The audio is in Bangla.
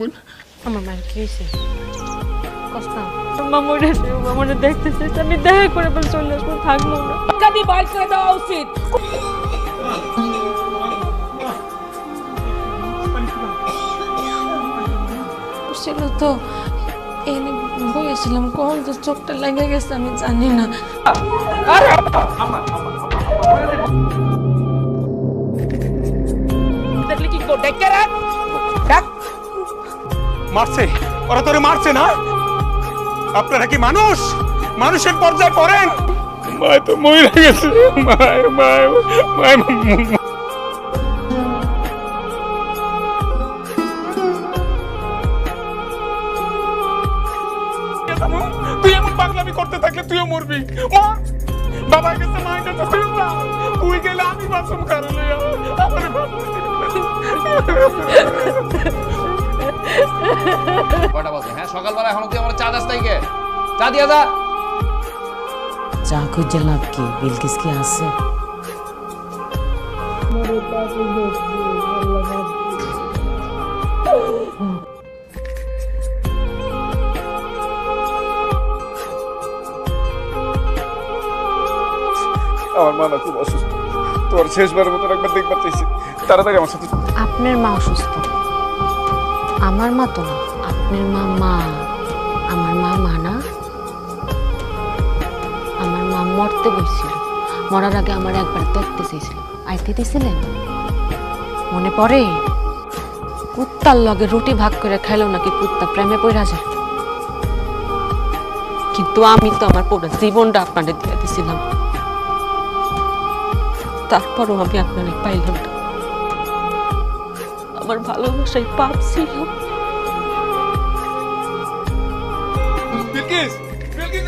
আমার মায়ের কি হয়েছে? কস্তা মামুরে দেখতেছে, আমি দেখা করে বলে চলে আসবো, থাকবো না। কাদি বাইর করে দেওয়া উচিত। ছিল তো এনে বলেছিলাম, কখন তো চোখটা লেগে গেছে আমি জানি না। দেখলে কি কো ডেকে রাখ ডাক। মারছে ওরা, তোরে মারছে না? আপনারা কি মানুষ? মানুষের পর্যায়ে পড়েন? মায় তো মরে গেছে। মায় মায় মায় তুই এমন পাগলামি করতে থাকলে তুইও মরবি। মর। বাবা গেছে, মা গেছে, তুই গেলে আমি বাঁচুম কারণে। কয়টা বাজে? হ্যাঁ, সকালবেলা এখনো তুই আমার চা দাস নাই কে? চা দিয়া যা। চা খুঁজে লাভ কি? বিলকিস কি আছে? আমার মা না খুব অসুস্থ, তোর শেষবারের মতন একবার দেখবার চাইছি, তাড়াতাড়ি আমার সাথে। আপনার মা অসুস্থ? আমার মা তো না, আপনার মা। মা আমার মা না? আমার মা মরতে বসছিল, মরার আগে আমার একবার দেখতে চেয়েছিল, আইতে দিছিলেন মনে পড়ে? কুত্তার লগে রুটি ভাগ করে খাইলো নাকি কুত্তা প্রেমে পড়া যায়। কিন্তু আমি তো আমার পুরো জীবনটা আপনাদের দিয়ে দিছিলাম, তারপরও আমি আপনাদের পাইলাম না। আমার ভালোবাসাই পাপ ছিল। বিলকিস, বিলকিস